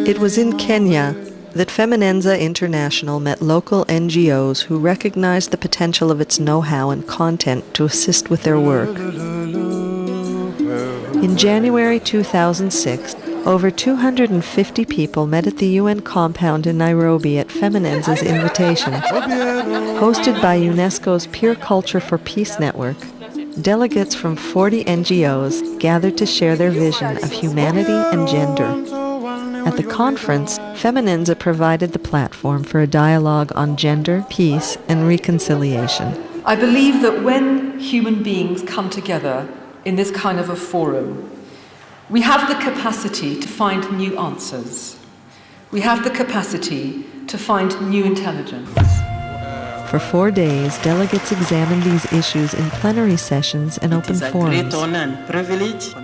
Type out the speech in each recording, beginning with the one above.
It was in Kenya that Feminenza International met local NGOs who recognized the potential of its know-how and content to assist with their work. In January 2006, over 250 people met at the UN compound in Nairobi at Feminenza's invitation. Hosted by UNESCO's Peer Culture for Peace network, delegates from 40 NGOs gathered to share their vision of humanity and gender. At the conference, Feminenza provided the platform for a dialogue on gender, peace, and reconciliation. I believe that when human beings come together in this kind of a forum, we have the capacity to find new answers. We have the capacity to find new intelligence. For 4 days, delegates examined these issues in plenary sessions and open forums. It's a great honor and privilege.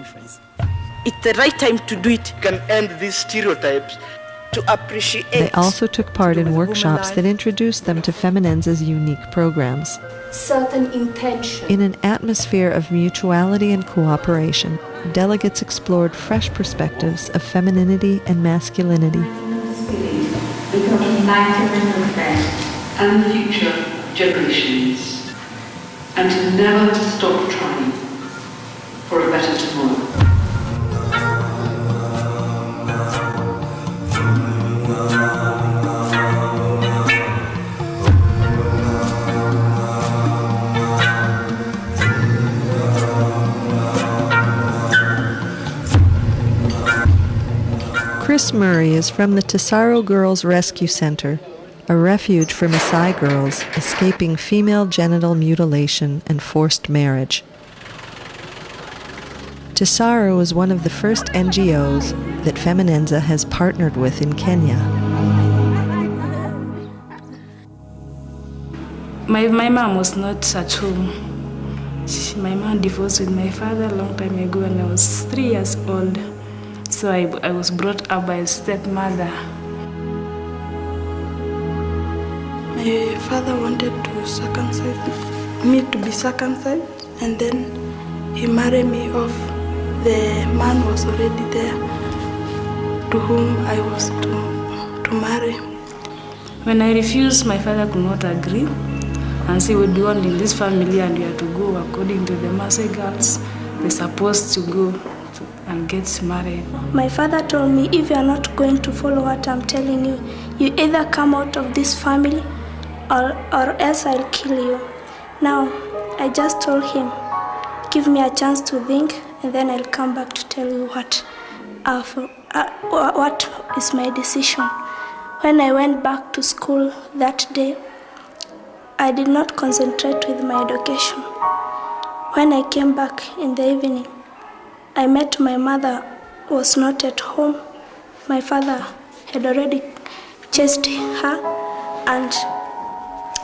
It's the right time to do it. You can end these stereotypes, to appreciate. They also took part in workshops that introduced them to Feminenza's unique programs. Certain intention. In an atmosphere of mutuality and cooperation, delegates explored fresh perspectives of femininity and masculinity. Become enlightenment of men and future generations, and to never stop trying for a better tomorrow. Chris Murray is from the Tesaro Girls Rescue Center, a refuge for Maasai girls escaping female genital mutilation and forced marriage. Tesaro is one of the first NGOs that Feminenza has partnered with in Kenya. My mom was not at home. My mom divorced with my father a long time ago when I was 3 years old. So I was brought up by a stepmother. My father wanted to circumcise me to be circumcised, and then he married me off. The man was already there to whom I was to marry. When I refused, my father could not agree and say, "We want in this family and you have to go according to the Maasai girls. They're supposed to go and get married." My father told me, if you are not going to follow what I'm telling you, you either come out of this family or else I'll kill you. Now, I just told him, give me a chance to think and then I'll come back to tell you what is my decision. When I went back to school that day, I did not concentrate with my education. When I came back in the evening, I met my mother was not at home. My father had already chased her, and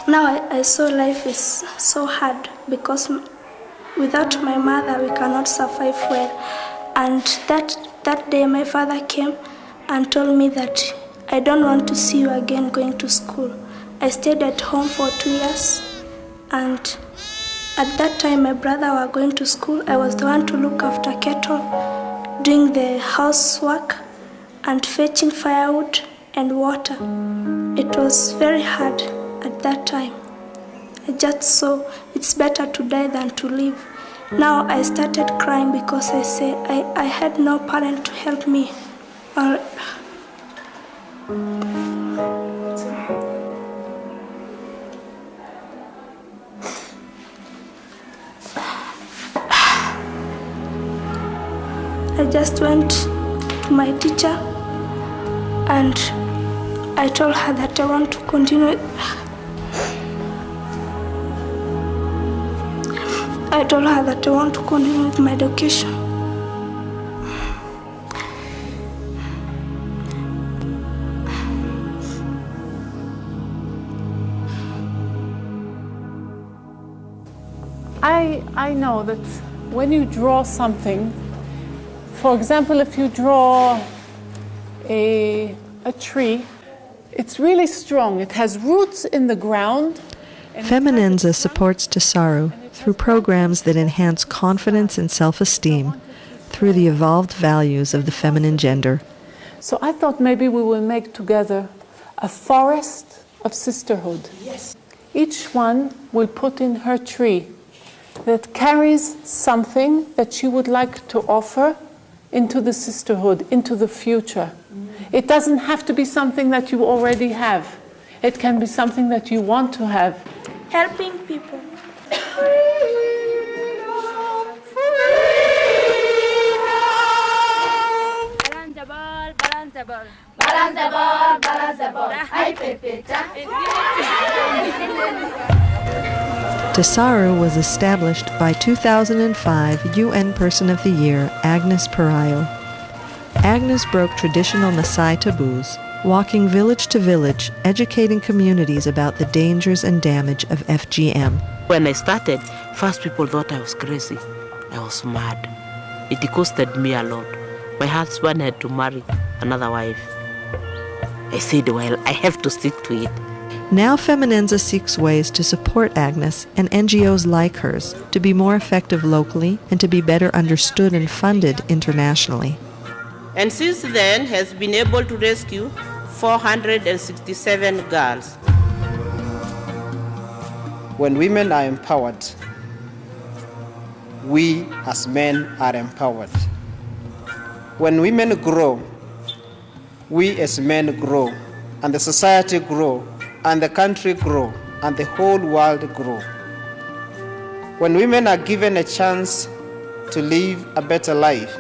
now I saw life is so hard because without my mother we cannot survive well. And that day my father came and told me that I don't want to see you again going to school. I stayed at home for 2 years, and at that time my brother was going to school. I was the one to look after cattle, doing the housework and fetching firewood and water. It was very hard at that time. I just saw it's better to die than to live. Now I started crying because I said I had no parent to help me. I just went to my teacher and I told her that I want to continue. I told her that I want to continue with my education. I know that when you draw something, for example, if you draw a tree, it's really strong. It has roots in the ground. Feminenza supports Tesaru through programs that enhance confidence and self-esteem through the evolved values of the feminine gender. So I thought maybe we will make together a forest of sisterhood. Yes. Each one will put in her tree that carries something that she would like to offer into the sisterhood, into the future. It doesn't have to be something that you already have. It can be something that you want to have. Helping people. Tesaru was established by 2005 UN Person of the Year Agnes Pirayo. Agnes broke traditional Maasai taboos, walking village to village, educating communities about the dangers and damage of FGM. When I started, first people thought I was crazy. I was mad. It costed me a lot. My husband had to marry another wife. I said, well, I have to stick to it. Now Feminenza seeks ways to support Agnes and NGOs like hers to be more effective locally and to be better understood and funded internationally. And since then has been able to rescue 467 girls. When women are empowered, we as men are empowered. When women grow, we as men grow, and the society grow, and the country grow, and the whole world grow. When women are given a chance to live a better life,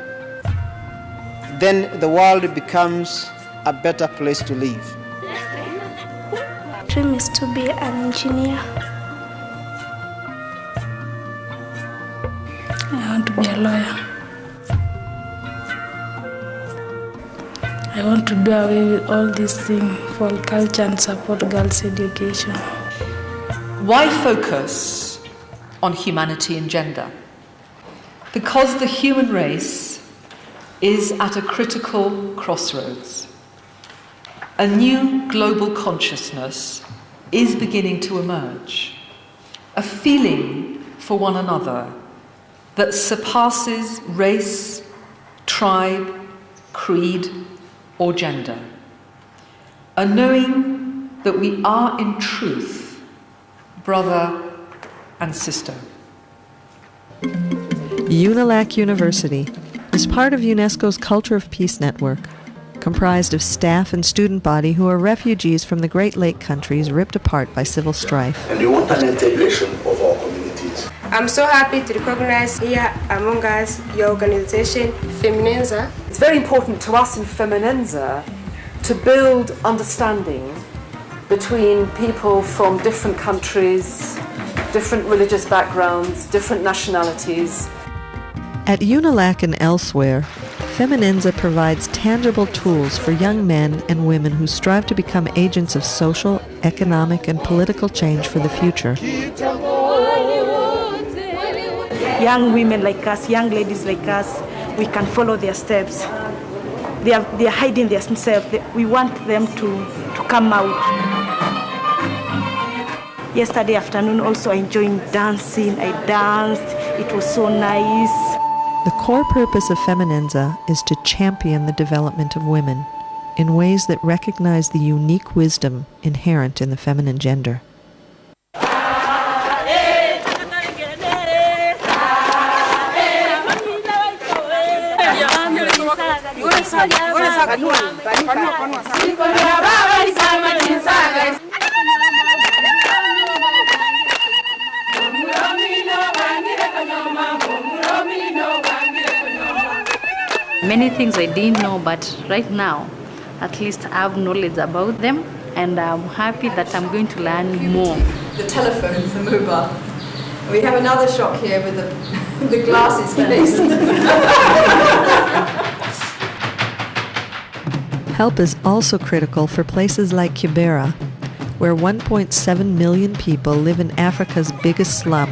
then the world becomes a better place to live. My dream is to be an engineer. I want to be a lawyer. I want to do away with all these things for culture and support girls' education. Why focus on humanity and gender? Because the human race is at a critical crossroads. A new global consciousness is beginning to emerge. A feeling for one another that surpasses race, tribe, creed, or gender. A knowing that we are in truth brother and sister. UNILAC University is part of UNESCO's Culture of Peace network, comprised of staff and student body who are refugees from the Great Lake countries ripped apart by civil strife. And we want an integration of our communities. I'm so happy to recognize here among us your organization, Feminenza. It's very important to us in Feminenza to build understanding between people from different countries, different religious backgrounds, different nationalities. At UNILAC and elsewhere, Feminenza provides tangible tools for young men and women who strive to become agents of social, economic, and political change for the future. Young women like us, young ladies like us, we can follow their steps. They are hiding themselves. We want them to come out. Yesterday afternoon also I enjoyed dancing. I danced. It was so nice. The core purpose of Feminenza is to champion the development of women in ways that recognize the unique wisdom inherent in the feminine gender. Many things I didn't know, but right now, at least I have knowledge about them, and I'm happy that I'm going to learn more. The telephone, the mobile. We have another shop here with the glasses face. Help is also critical for places like Kibera, where 1.7 million people live in Africa's biggest slum,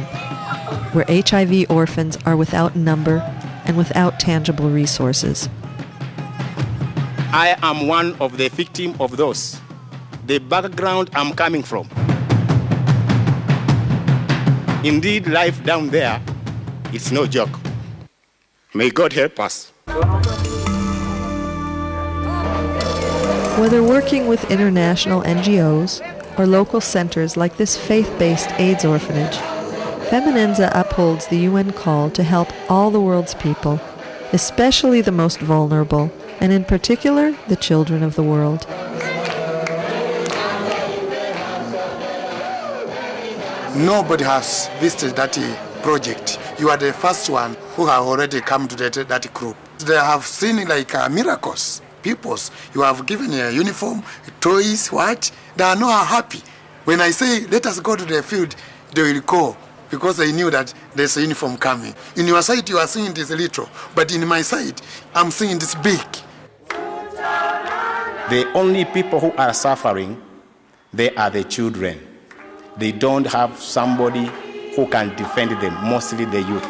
where HIV orphans are without number and without tangible resources. I am one of the victims of those. The background I'm coming from. Indeed, life down there is no joke. May God help us. Whether working with international NGOs or local centers like this faith-based AIDS orphanage, Feminenza upholds the UN call to help all the world's people, especially the most vulnerable, and in particular, the children of the world. Nobody has visited that project. You are the first one who have already come to that group. They have seen like miracles. Peoples, you have given a uniform, toys, what? They are not happy. When I say, let us go to the field, they will go because they knew that there's a uniform coming. In your side, you are seeing this little, but in my side, I'm seeing this big. The only people who are suffering, they are the children. They don't have somebody who can defend them, mostly the youth.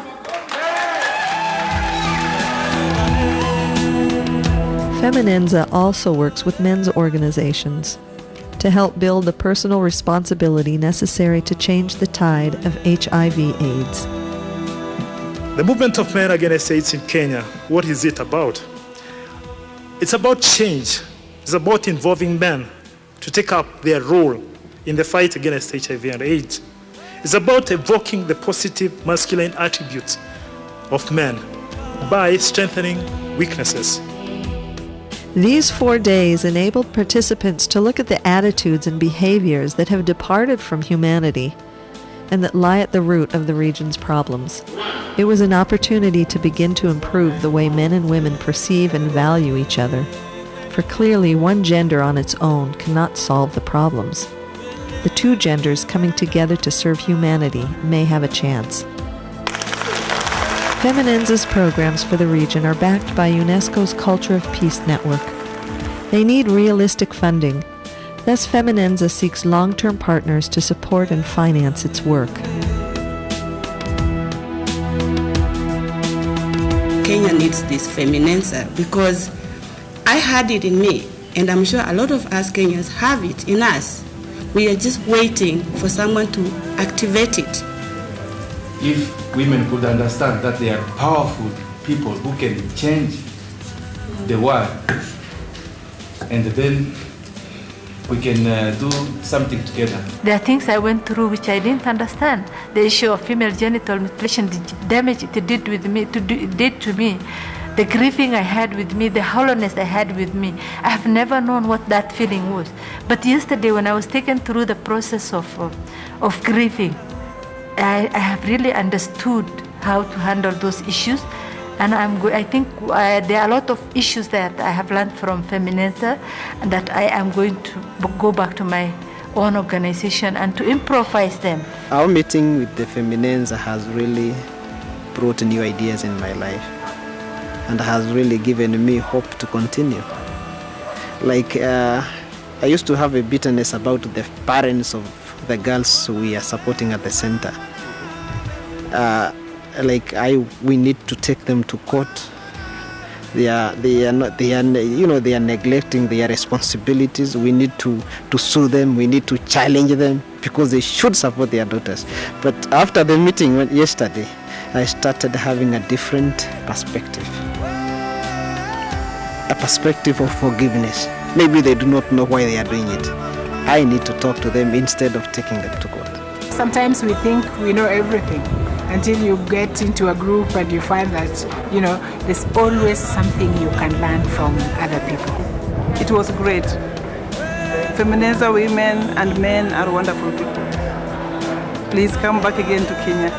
Feminenza also works with men's organizations to help build the personal responsibility necessary to change the tide of HIV/AIDS. The movement of men against AIDS in Kenya, what is it about? It's about change. It's about involving men to take up their role in the fight against HIV and AIDS. It's about evoking the positive masculine attributes of men by strengthening weaknesses. These 4 days enabled participants to look at the attitudes and behaviors that have departed from humanity and that lie at the root of the region's problems. It was an opportunity to begin to improve the way men and women perceive and value each other, for clearly one gender on its own cannot solve the problems. The two genders coming together to serve humanity may have a chance. Feminenza's programs for the region are backed by UNESCO's Culture of Peace network. They need realistic funding. Thus, Feminenza seeks long-term partners to support and finance its work. Kenya needs this Feminenza because I had it in me, and I'm sure a lot of us Kenyans have it in us. We are just waiting for someone to activate it. If women could understand that they are powerful people who can change the world, and then we can do something together. There are things I went through which I didn't understand. The issue of female genital mutilation, the damage it did with me, did to me, the grieving I had with me, the hollowness I had with me. I have never known what that feeling was. But yesterday, when I was taken through the process of grieving, I have really understood how to handle those issues, and I think there are a lot of issues that I have learned from Feminenza, and that I am going to go back to my own organization and to improvise them. Our meeting with the Feminenza has really brought new ideas in my life, and has really given me hope to continue. Like I used to have a bitterness about the parents of the girls we are supporting at the center. We need to take them to court. They are neglecting their responsibilities. We need to sue them. We need to challenge them because they should support their daughters. But after the meeting yesterday, I started having a different perspective. A perspective of forgiveness. Maybe they do not know why they are doing it. I need to talk to them instead of taking them to court. Sometimes we think we know everything until you get into a group and you find that, there's always something you can learn from other people. It was great. Feminenza women and men are wonderful people. Please come back again to Kenya.